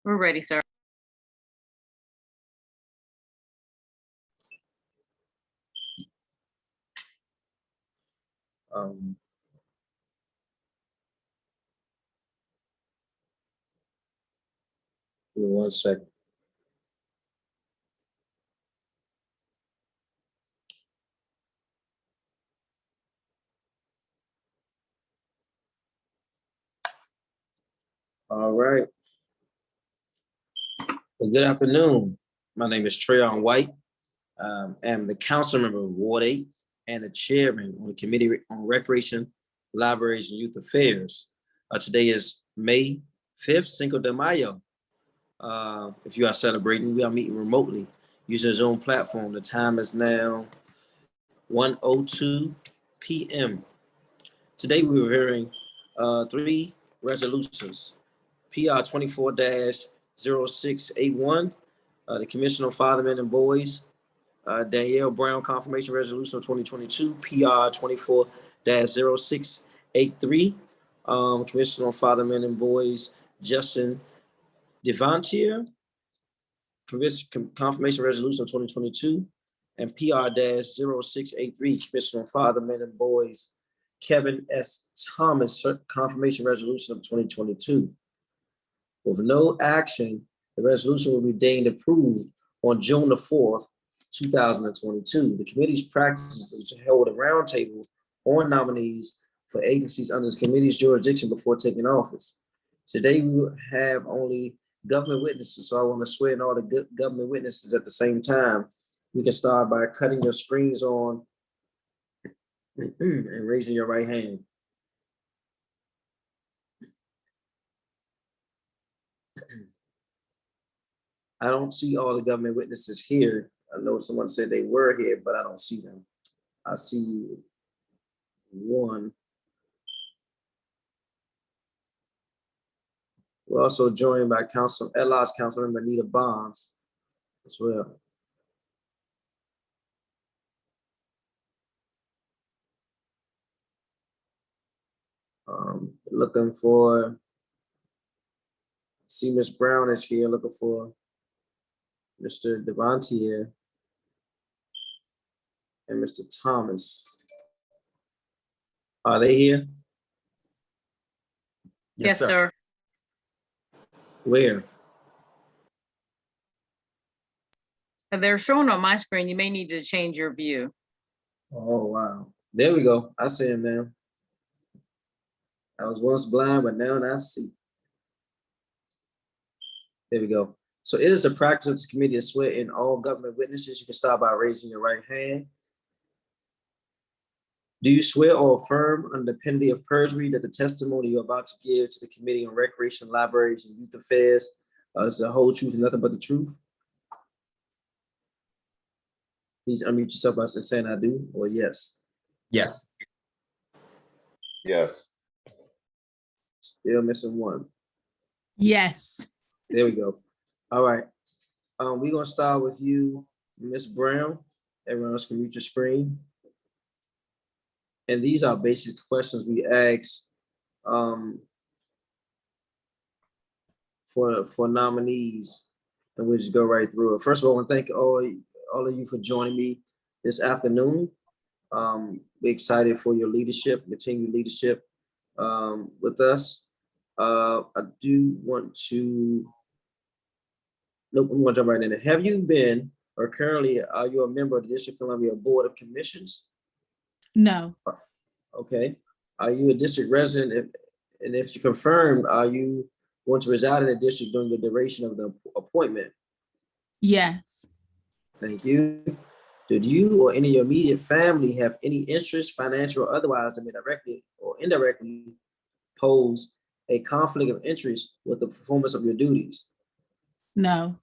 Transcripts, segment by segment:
We're ready, sir. Give me 1 second. All right. Well, good afternoon. My name is Treyon White. I'm the council member of Ward 8 and the chairman on the Committee on Recreation, Libraries, and Youth Affairs. Today is May 5th, Cinco de Mayo. If you are celebrating, we are meeting remotely using a Zoom platform. The time is now 1:02 p.m. Today we were hearing 3 resolutions. PR 24-0681, the Commission on Father, Men, and Boys, Dannielle Brown Confirmation Resolution of 2022, PR 24-0683, Commission on Father, Men, and Boys, Justin DeVantier, Confirmation Resolution of 2022, and PR-0683, Commission on Father, Men, and Boys, Kevin S. Thomas, Confirmation Resolution of 2022. With no action, the resolution will be deemed approved on June the 4th, 2022. The committee's practice is to hold a roundtable on nominees for agencies under the committee's jurisdiction before taking office. Today, we will have only government witnesses, so I want to swear in all the government witnesses at the same time. We can start by cutting your screens on and raising your right hand. I don't see all the government witnesses here. I know someone said they were here, but I don't see them. I see one. We're also joined by LR's Councilmember Anita Bonds as well. Looking for, see Ms. Brown is here, looking for Mr. DeVantier and Mr. Thomas. Are they here? Yes, sir. Where? They're shown on my screen. You may need to change your view. Oh, wow. There we go. I see him now. I was once blind, but now I see. There we go. So it is the practice of this committee to swear in all government witnesses. You can start by raising your right hand. Do you swear or affirm under the penalty of perjury that the testimony you're about to give to the Committee on Recreation, Libraries, and Youth Affairs is the whole truth and nothing but the truth? Please unmute yourself by saying I do or yes. Yes. Yes. Still missing one. Yes. There we go. All right. We're gonna start with you, Ms. Brown. Everyone else can mute your screen. And these are basic questions we ask for nominees, and we'll just go right through it. First of all, I want to thank all of you for joining me this afternoon. We're excited for your leadership, continued leadership with us. I do want to, nope, we want to jump right in there. Have you been, or currently, are you a member of the District of Columbia Board of Commissions? No. Okay. Are you a district resident? And if you confirmed, are you going to reside in the district during the duration of the appointment? Yes. Thank you. Did you or any of your immediate family have any interest, financial or otherwise, that may directly or indirectly pose a conflict of interest with the performance of your duties? No.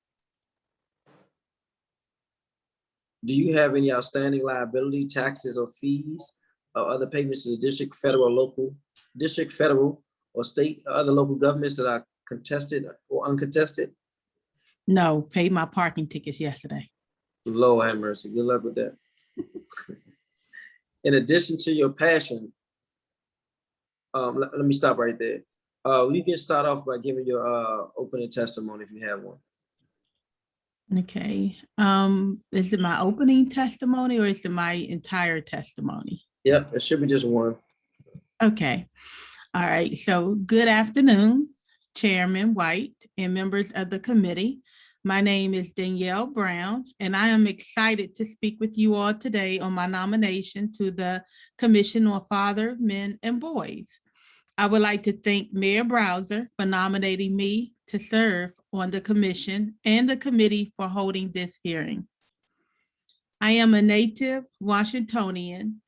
Do you have any outstanding liability, taxes, or fees or other payments to the district, federal, or state or other local governments that are contested or uncontested? No. Paid my parking tickets yesterday. Lord have mercy. Good luck with that. In addition to your passion, let me stop right there. You can start off by giving your opening testimony if you have one. Okay. Is it my opening testimony or is it my entire testimony? Yep, it should be just one. Okay. All right. So good afternoon, Chairman White and members of the committee. My name is Dannielle Brown, and I am excited to speak with you all today on my nomination to the Commission on Father, Men, and Boys. I would like to thank Mayor Browser for nominating me to serve on the commission and the committee for holding this hearing. I am a native Washingtonian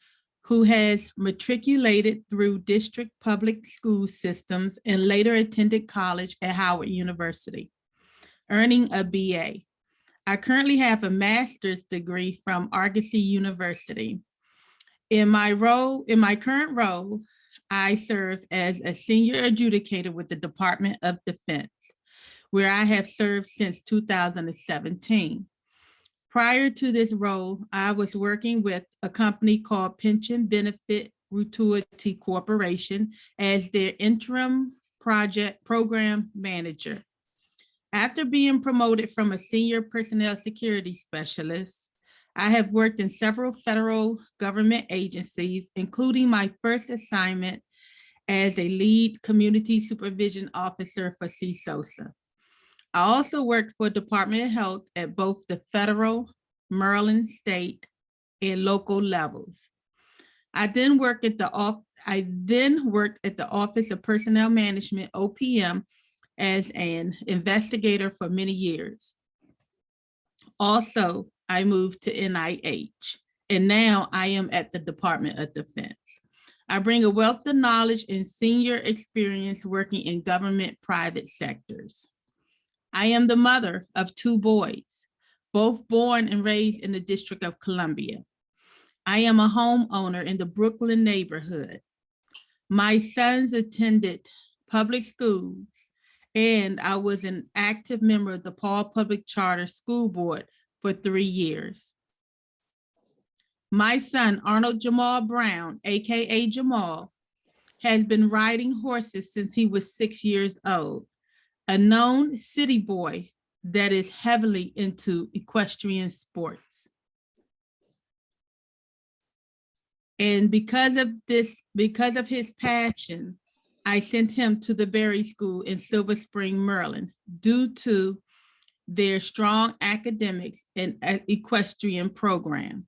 who has matriculated through district public school systems and later attended college at Howard University, earning a BA. I currently have a master's degree from Argosy University. In my current role, I serve as a senior adjudicator with the Department of Defense, where I have served since 2017. Prior to this role, I was working with a company called Pension Benefit Gratuity Corporation as their interim program manager. After being promoted from a senior personnel security specialist, I have worked in several federal government agencies, including my first assignment as a lead community supervision officer for CSOSA. I also worked for Department of Health at both the federal, Maryland state, and local levels. I then worked at the Office of Personnel Management, OPM, as an investigator for many years. Also, I moved to NIH, and now I am at the Department of Defense. I bring a wealth of knowledge and senior experience working in government private sectors. I am the mother of 2 boys, both born and raised in the District of Columbia. I am a homeowner in the Brooklyn neighborhood. My sons attended public schools, and I was an active member of the Paul Public Charter School Board for 3 years. My son, Arnold Jamal Brown, AKA Jamal, has been riding horses since he was 6 years old, a known city boy that is heavily into equestrian sports. And because of his passion, I sent him to the Berry School in Silver Spring, Maryland, due to their strong academics and equestrian program.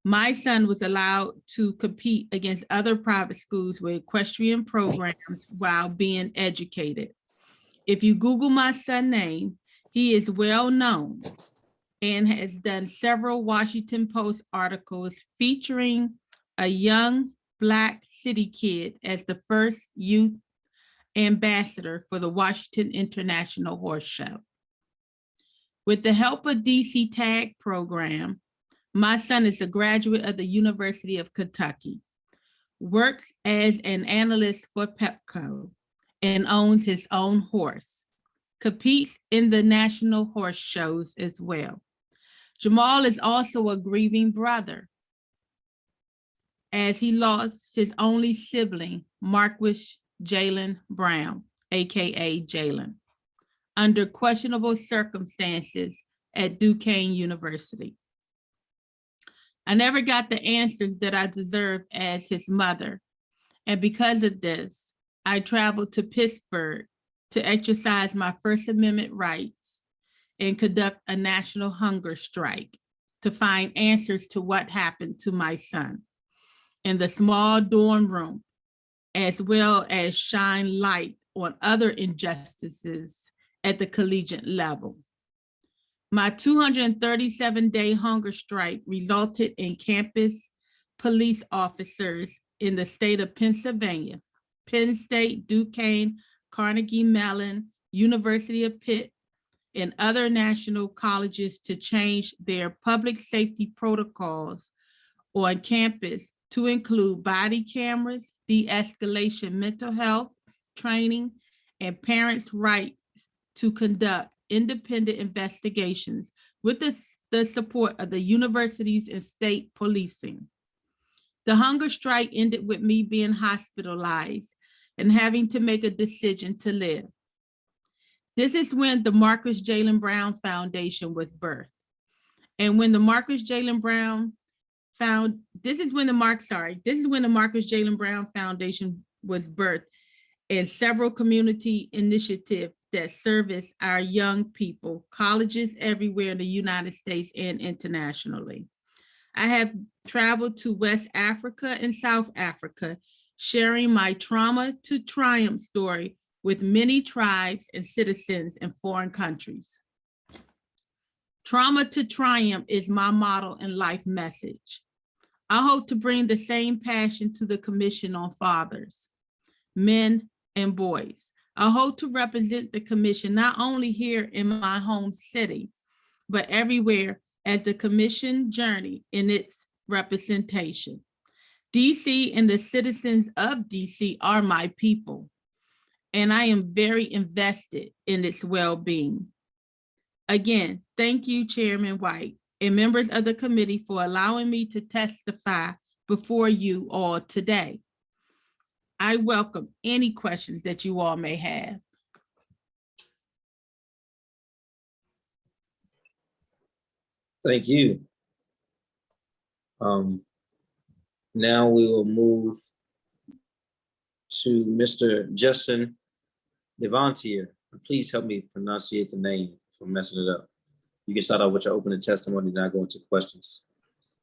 My son was allowed to compete against other private schools with equestrian programs while being educated. If you Google my son's name, he is well known and has done several Washington Post articles featuring a young Black city kid as the first youth ambassador for the Washington International Horse Show. With the help of DC TAG program, my son is a graduate of the University of Kentucky, works as an analyst for Pepco, and owns his own horse, competes in the national horse shows as well. Jamal is also a grieving brother, as he lost his only sibling, Marquis Jalen Brown, AKA Jalen, under questionable circumstances at Duquesne University. I never got the answers that I deserved as his mother. And because of this, I traveled to Pittsburgh to exercise my First Amendment rights and conduct a national hunger strike to find answers to what happened to my son in the small dorm room, as well as shine light on other injustices at the collegiate level. My 237-day hunger strike resulted in campus police officers in the state of Pennsylvania, Penn State, Duquesne, Carnegie Mellon, University of Pitt, and other national colleges to change their public safety protocols on campus to include body cameras, de-escalation mental health training, and parents' rights to conduct independent investigations with the support of the universities and state policing. The hunger strike ended with me being hospitalized and having to make a decision to live. This is when the Marcus Jalen Brown Foundation was birthed. And when the Marcus Jalen Brown this is when the Marcus Jalen Brown Foundation was birthed, and several community initiatives that service our young people, colleges everywhere in the United States and internationally. I have traveled to West Africa and South Africa, sharing my trauma to triumph story with many tribes and citizens in foreign countries. Trauma to triumph is my motto and life message. I hope to bring the same passion to the Commission on Fathers, Men, and Boys. I hope to represent the Commission not only here in my home city, but everywhere as the Commission journey in its representation. DC and the citizens of DC are my people, and I am very invested in its well-being. Again, thank you, Chairman White, and members of the committee for allowing me to testify before you all today. I welcome any questions that you all may have. Thank you. Now we will move to Mr. Justin DeVantier. Please help me pronunciate the name for messing it up. You can start out with your opening testimony, then I go into questions.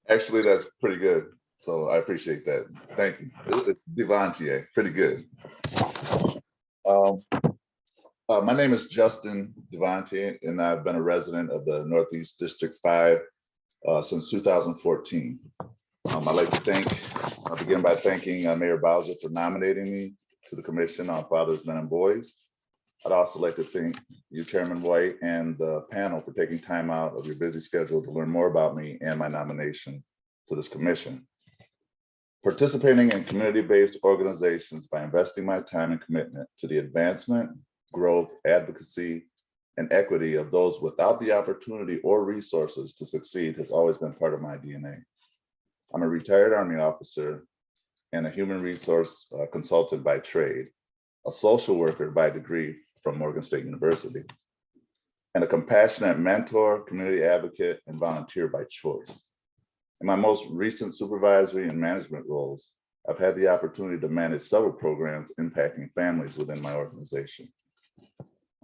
Actually, that's pretty good. So I appreciate that. Thank you. DeVantier, pretty good. My name is Justin DeVantier, and I've been a resident of the Northeast District 5 since 2014. I'll begin by thanking Mayor Bowser for nominating me to the Commission on Fathers, Men, and Boys. I'd also like to thank you, Chairman White, and the panel for taking time out of your busy schedule to learn more about me and my nomination to this commission. Participating in community-based organizations by investing my time and commitment to the advancement, growth, advocacy, and equity of those without the opportunity or resources to succeed has always been part of my DNA. I'm a retired Army officer and a human resource consultant by trade, a social worker by degree from Morgan State University, and a compassionate mentor, community advocate, and volunteer by choice. In my most recent supervisory and management roles, I've had the opportunity to manage several programs impacting families within my organization.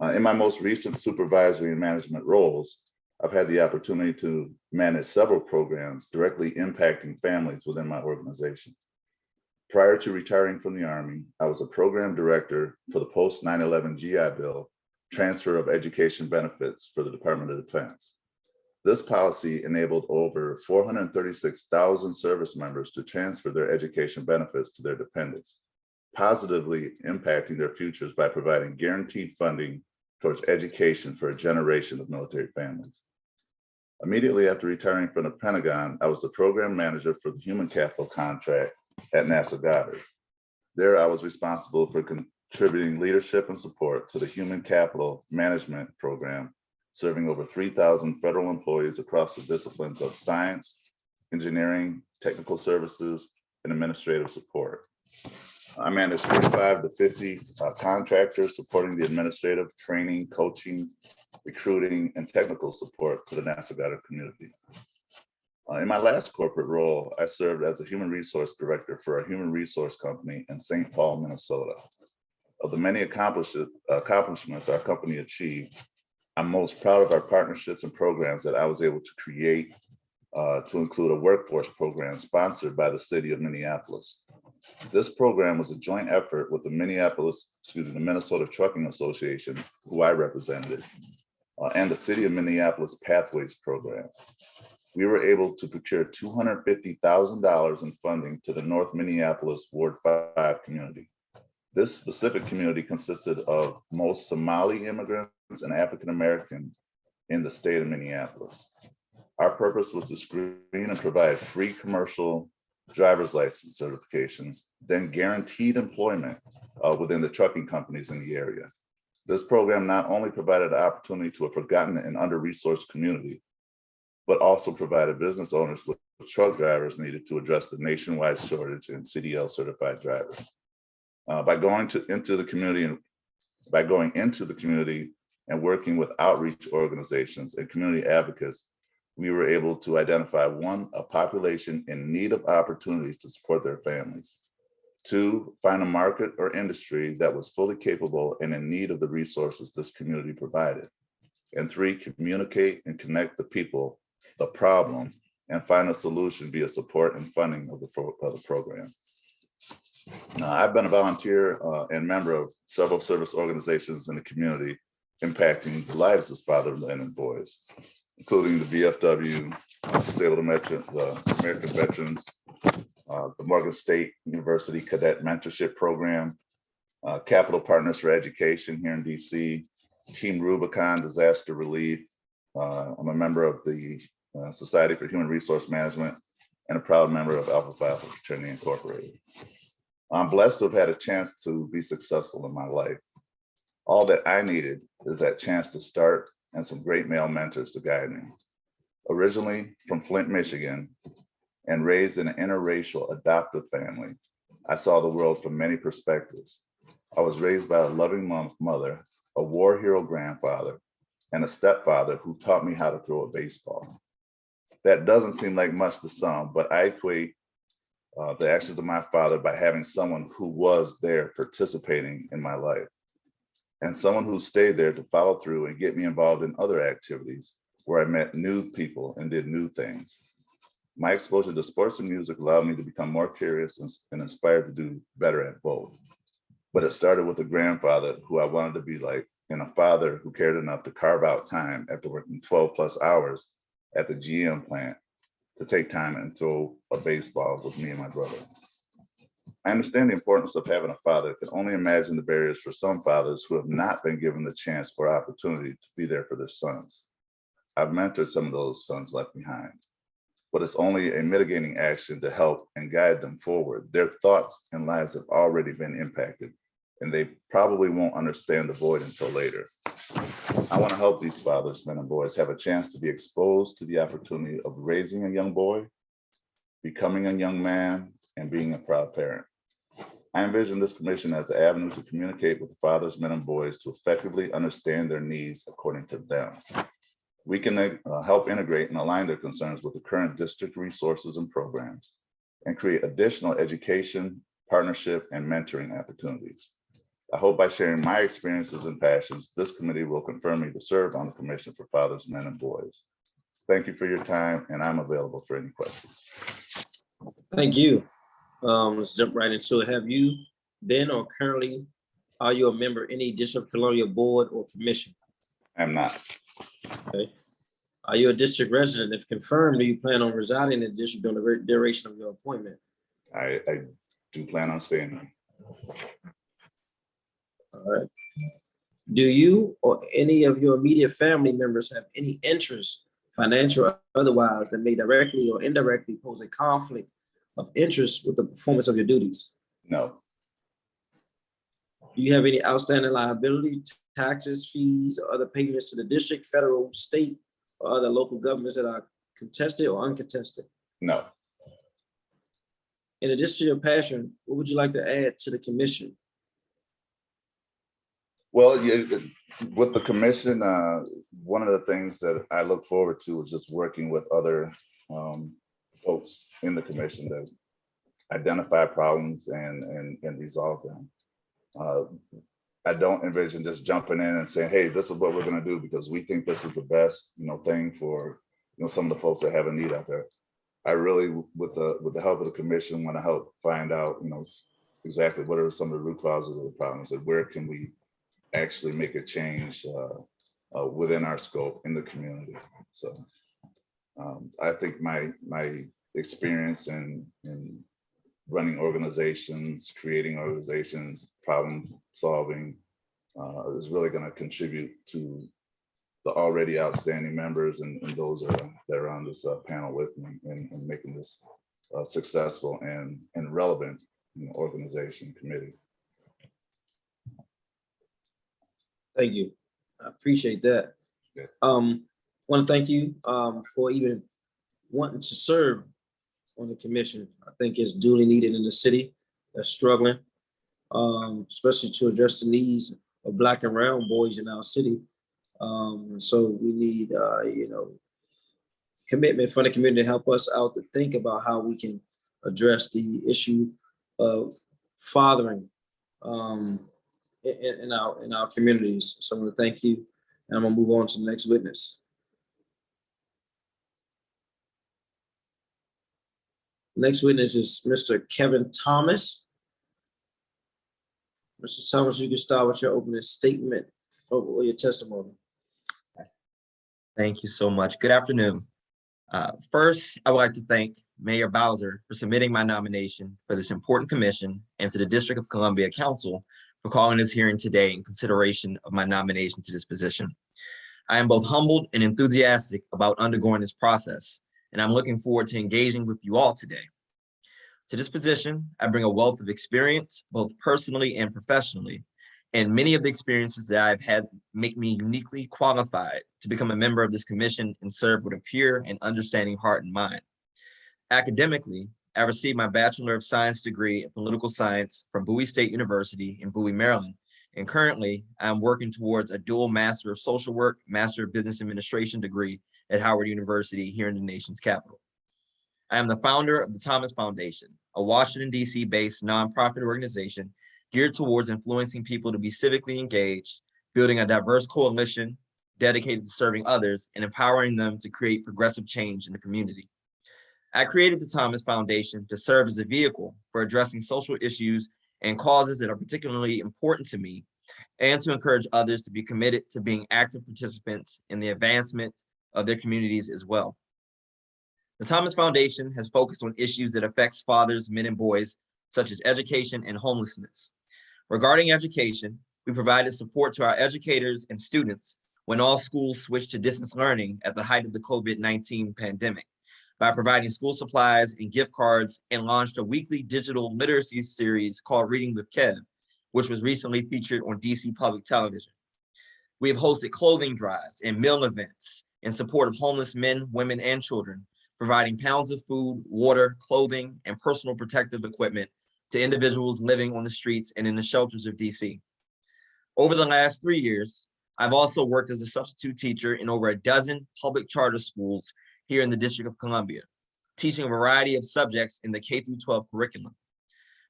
In my most recent supervisory and management roles, I've had the opportunity to manage several programs directly impacting families within my organization. Prior to retiring from the Army, I was a program director for the post 9/11 GI Bill transfer of education benefits for the Department of Defense. This policy enabled over 436,000 service members to transfer their education benefits to their dependents, positively impacting their futures by providing guaranteed funding towards education for a generation of military families. Immediately after retiring from the Pentagon, I was the program manager for the human capital contract at NASA Goddard. There, I was responsible for contributing leadership and support to the human capital management program, serving over 3,000 federal employees across the disciplines of science, engineering, technical services, and administrative support. I managed 45 to 50 contractors supporting the administrative, training, coaching, recruiting, and technical support to the NASA Goddard community. In my last corporate role, I served as a human resource director for a human resource company in St. Paul, Minnesota. Of the many accomplishments our company achieved, I'm most proud of our partnerships and programs that I was able to create to include a workforce program sponsored by the city of Minneapolis. This program was a joint effort with the Minnesota Trucking Association, who I represented, and the City of Minneapolis Pathways Program. We were able to procure $250,000 in funding to the North Minneapolis Ward 5 community. This specific community consisted of most Somali immigrants and African American in the state of Minneapolis. Our purpose was to screen and provide free commercial driver's license certifications, then guaranteed employment within the trucking companies in the area. This program not only provided an opportunity to a forgotten and under-resourced community, but also provided business owners with truck drivers needed to address the nationwide shortage in CDL certified drivers. By going into the community and working with outreach organizations and community advocates, we were able to identify a population in need of opportunities to support their families. 2, find a market or industry that was fully capable and in need of the resources this community provided. And 3, communicate and connect the people, the problem, and find a solution via support and funding of the program. I've been a volunteer and member of several service organizations in the community impacting the lives of father men and boys, including the VFW, the American Veterans, the Morgan State University Cadet Mentorship Program, Capital Partners for Education here in DC, Team Rubicon Disaster Relief. I'm a member of the Society for Human Resource Management and a proud member of Alpha Phi Alpha Fraternity Incorporated. I'm blessed to have had a chance to be successful in my life. All that I needed is that chance to start and some great male mentors to guide me. Originally from Flint, Michigan, and raised in an interracial adoptive family, I saw the world from many perspectives. I was raised by a loving mother, a war hero grandfather, and a stepfather who taught me how to throw a baseball. That doesn't seem like much to some, but I equate the actions of my father by having someone who was there participating in my life, and someone who stayed there to follow through and get me involved in other activities where I met new people and did new things. My exposure to sports and music allowed me to become more curious and inspired to do better at both. But it started with a grandfather who I wanted to be like, and a father who cared enough to carve out time after working 12+ hours at the GM plant to take time and throw a baseball with me and my brother. I understand the importance of having a father. I can only imagine the barriers for some fathers who have not been given the chance or opportunity to be there for their sons. I've mentored some of those sons left behind, but it's only a mitigating action to help and guide them forward. Their thoughts and lives have already been impacted, and they probably won't understand the void until later. I want to help these fathers, men and boys, have a chance to be exposed to the opportunity of raising a young boy, becoming a young man, and being a proud parent. I envision this commission as an avenue to communicate with the fathers, men, and boys to effectively understand their needs according to them. We can help integrate and align their concerns with the current district resources and programs and create additional education, partnership, and mentoring opportunities. I hope by sharing my experiences and passions, this committee will confirm me to serve on the Commission for Fathers, Men, and Boys. Thank you for your time, and I'm available for any questions. Thank you. Let's jump right into it. Have you been or currently are you a member of any district colonial board or commission? I'm not. Okay. Are you a district resident? If confirmed, do you plan on residing in the district during the duration of your appointment? I do plan on staying there. All right. Do you or any of your immediate family members have any interest, financial or otherwise, that may directly or indirectly pose a conflict of interest with the performance of your duties? No. Do you have any outstanding liability, taxes, fees, or other payments to the district, federal, state, or other local governments that are contested or uncontested? No. In addition to your passion, what would you like to add to the commission? Well, yeah, with the commission, one of the things that I look forward to is just working with other folks in the commission that identify problems and resolve them. I don't envision just jumping in and saying, hey, this is what we're going to do because we think this is the best, thing for, some of the folks that have a need out there. I really, with the help of the commission, want to help find out, exactly what are some of the root causes of the problems and where can we actually make a change within our scope in the community. So I think my experience in running organizations, creating organizations, problem solving is really going to contribute to the already outstanding members and those that are on this panel with me and making this successful and relevant organization committee. Thank you. I appreciate that. Yeah. Want to thank you for even wanting to serve on the commission. I think it's duly needed in the city that's struggling. especially to address the needs of Black and brown boys in our city. So we need, commitment from the community to help us out to think about how we can address the issue of fathering in our communities. So I want to thank you, and I'm gonna move on to the next witness. Next witness is Mr. K.Thomas. Mr. Thomas, you can start with your opening statement or your testimony. Thank you so much. Good afternoon. First, I would like to thank Mayor Bowser for submitting my nomination for this important commission, and to the District of Columbia Council for calling this hearing today in consideration of my nomination to this position. I am both humbled and enthusiastic about undergoing this process, and I'm looking forward to engaging with you all today. To this position, I bring a wealth of experience, both personally and professionally, and many of the experiences that I've had make me uniquely qualified to become a member of this commission and serve with a pure and understanding heart and mind. Academically, I received my Bachelor of Science degree in Political Science from Bowie State University in Bowie, Maryland, and currently I'm working towards a dual Master of Social Work, Master of Business Administration degree at Howard University here in the nation's capital. I am the founder of the Thomas Foundation, a Washington, D.C. based nonprofit organization geared towards influencing people to be civically engaged, building a diverse coalition dedicated to serving others and empowering them to create progressive change in the community. I created the Thomas Foundation to serve as a vehicle for addressing social issues and causes that are particularly important to me, and to encourage others to be committed to being active participants in the advancement of their communities as well. The Thomas Foundation has focused on issues that affects fathers, men, and boys, such as education and homelessness. Regarding education, we provided support to our educators and students when all schools switched to distance learning at the height of the COVID-19 pandemic, by providing school supplies and gift cards, and launched a weekly digital literacy series called Reading with Kev, which was recently featured on DC Public Television. We have hosted clothing drives and meal events in support of homeless men, women, and children, providing pounds of food, water, clothing, and personal protective equipment to individuals living on the streets and in the shelters of DC. Over the last 3 years, I've also worked as a substitute teacher in over a dozen public charter schools here in the District of Columbia, teaching a variety of subjects in the K-12 curriculum.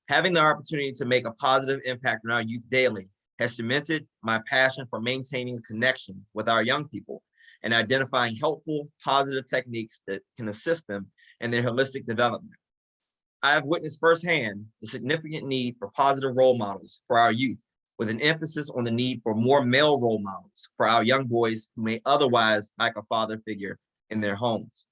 Having the opportunity to make a positive impact on our youth daily has cemented my passion for maintaining a connection with our young people and identifying helpful, positive techniques that can assist them in their holistic development. I have witnessed firsthand the significant need for positive role models for our youth, with an emphasis on the need for more male role models for our young boys who may otherwise lack a father figure in their homes.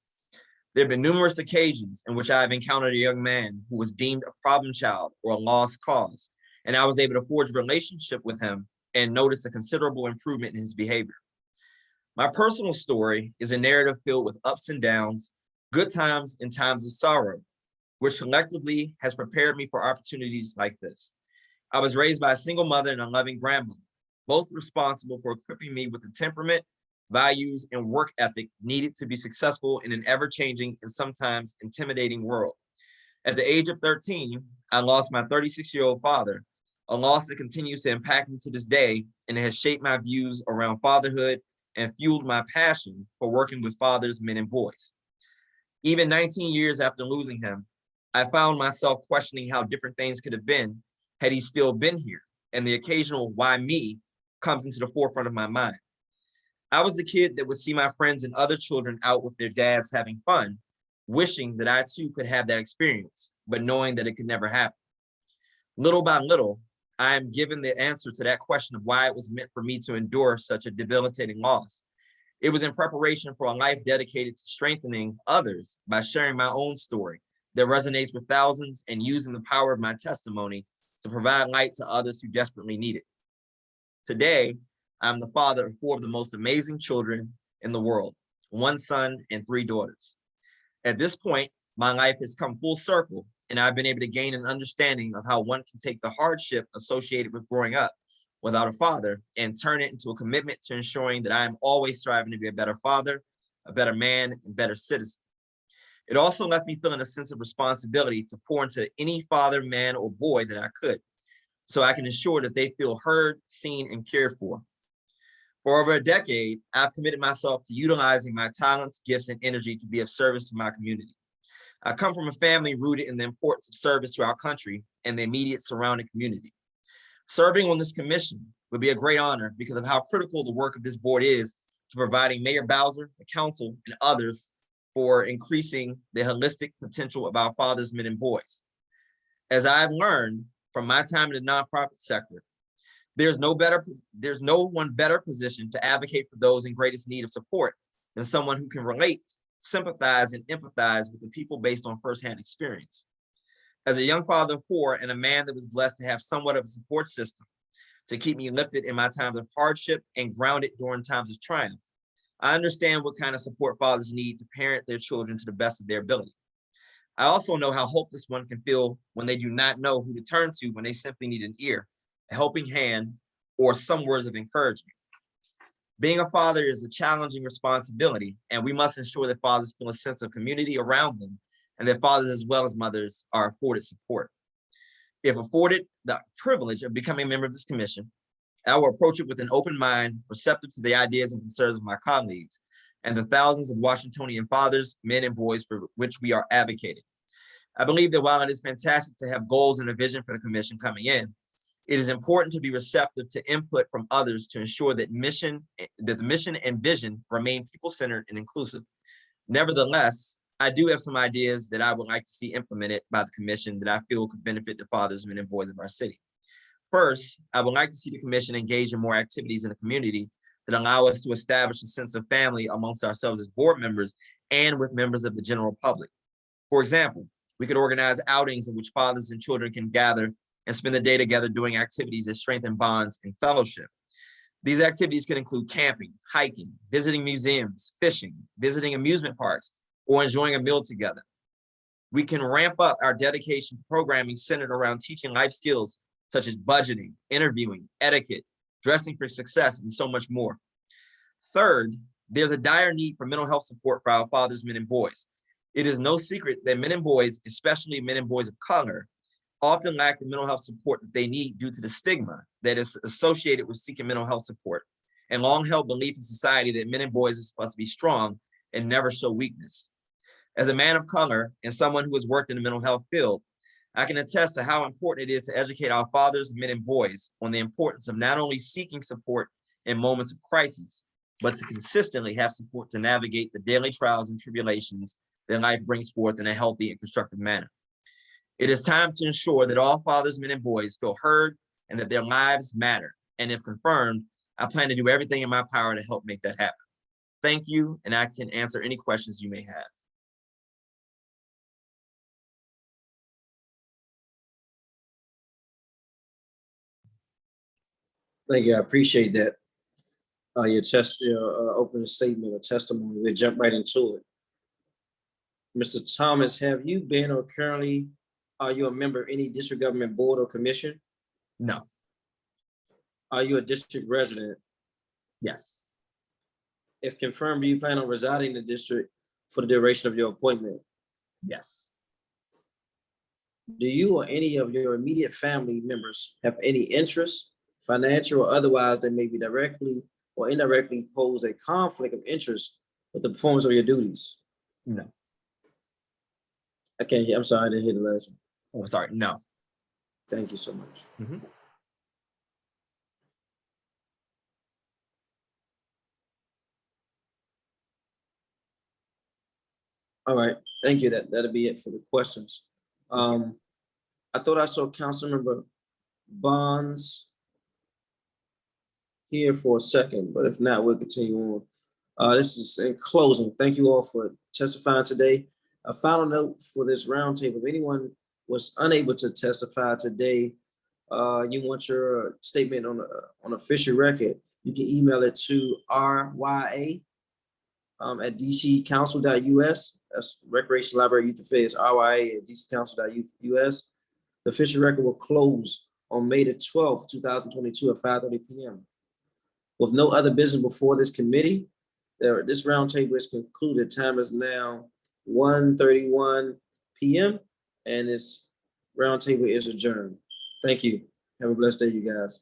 There have been numerous occasions in which I have encountered a young man who was deemed a problem child or a lost cause, and I was able to forge a relationship with him and notice a considerable improvement in his behavior. My personal story is a narrative filled with ups and downs, good times and times of sorrow, which collectively has prepared me for opportunities like this. I was raised by a single mother and a loving grandmother, both responsible for equipping me with the temperament, values, and work ethic needed to be successful in an ever-changing and sometimes intimidating world. At the age of 13, I lost my 36-year-old father, a loss that continues to impact me to this day and has shaped my views around fatherhood and fueled my passion for working with fathers, men, and boys. Even 19 years after losing him, I found myself questioning how different things could have been had he still been here, and the occasional why me comes into the forefront of my mind. I was the kid that would see my friends and other children out with their dads having fun, wishing that I too could have that experience, but knowing that it could never happen. Little by little, I am given the answer to that question of why it was meant for me to endure such a debilitating loss. It was in preparation for a life dedicated to strengthening others by sharing my own story that resonates with thousands and using the power of my testimony to provide light to others who desperately need it. Today, I'm the father of 4 of the most amazing children in the world, 1 son and 3 daughters. At this point, my life has come full circle, and I've been able to gain an understanding of how one can take the hardship associated with growing up without a father and turn it into a commitment to ensuring that I am always striving to be a better father, a better man, and better citizen. It also left me feeling a sense of responsibility to pour into any father, man, or boy that I could. so I can ensure that they feel heard, seen, and cared for. For over a decade, I've committed myself to utilizing my talents, gifts, and energy to be of service to my community. I come from a family rooted in the importance of service to our country and the immediate surrounding community. Serving on this commission would be a great honor because of how critical the work of this board is to providing Mayor Bowser, the council, and others for increasing the holistic potential of our fathers, men, and boys. As I've learned from my time in the nonprofit sector, there's no one better positioned to advocate for those in greatest need of support than someone who can relate, sympathize, and empathize with the people based on firsthand experience. As a young father of 4 and a man that was blessed to have somewhat of a support system to keep me lifted in my times of hardship and grounded during times of triumph, I understand what kind of support fathers need to parent their children to the best of their ability. I also know how hopeless one can feel when they do not know who to turn to when they simply need an ear, a helping hand, or some words of encouragement. Being a father is a challenging responsibility, and we must ensure that fathers feel a sense of community around them and that fathers as well as mothers are afforded support. If afforded the privilege of becoming a member of this commission, I will approach it with an open mind, receptive to the ideas and concerns of my colleagues and the thousands of Washingtonian fathers, men, and boys for which we are advocating. I believe that while it is fantastic to have goals and a vision for the commission coming in, it is important to be receptive to input from others to ensure that the mission and vision remain people-centered and inclusive. Nevertheless, I do have some ideas that I would like to see implemented by the commission that I feel could benefit the fathers, men, and boys of our city. First, I would like to see the commission engage in more activities in the community that allow us to establish a sense of family amongst ourselves as board members and with members of the general public. For example, we could organize outings in which fathers and children can gather and spend the day together doing activities that strengthen bonds and fellowship. These activities can include camping, hiking, visiting museums, fishing, visiting amusement parks, or enjoying a meal together. We can ramp up our dedication to programming centered around teaching life skills such as budgeting, interviewing, etiquette, dressing for success, and so much more. Third, there's a dire need for mental health support for our fathers, men, and boys. It is no secret that men and boys, especially men and boys of color, often lack the mental health support that they need due to the stigma that is associated with seeking mental health support and long-held belief in society that men and boys are supposed to be strong and never show weakness. As a man of color and someone who has worked in the mental health field, I can attest to how important it is to educate our fathers, men, and boys on the importance of not only seeking support in moments of crisis, but to consistently have support to navigate the daily trials and tribulations that life brings forth in a healthy and constructive manner. It is time to ensure that all fathers, men, and boys feel heard and that their lives matter. And if confirmed, I plan to do everything in my power to help make that happen. Thank you, and I can answer any questions you may have. Thank you. I appreciate that. Your opening statement or testimony. We'll jump right into it. Mr. Thomas, have you been or currently are you a member of any district government board or commission? No. Are you a district resident? Yes. If confirmed, do you plan on residing in the district for the duration of your appointment? Yes. Do you or any of your immediate family members have any interest, financial or otherwise, that may be directly or indirectly pose a conflict of interest with the performance of your duties? No. Okay, I'm sorry, I didn't hear the last one. Oh, sorry, no. Thank you so much. Mm-hmm. All right, thank you. That'll be it for the questions. I thought I saw Councilmember Bonds here for a second, but if not, we'll continue on. This is in closing. Thank you all for testifying today. A final note for this roundtable: if anyone was unable to testify today, you want your statement on official record, you can email it to rya at dccouncil.us. That's Recreation Library Youth Affairs, rya at dccouncil.us. The official record will close on May the 12th, 2022 at 5:30 p.m. With no other business before this committee, this roundtable is concluded. Time is now 1:31 p.m. and this roundtable is adjourned. Thank you. Have a blessed day, you guys.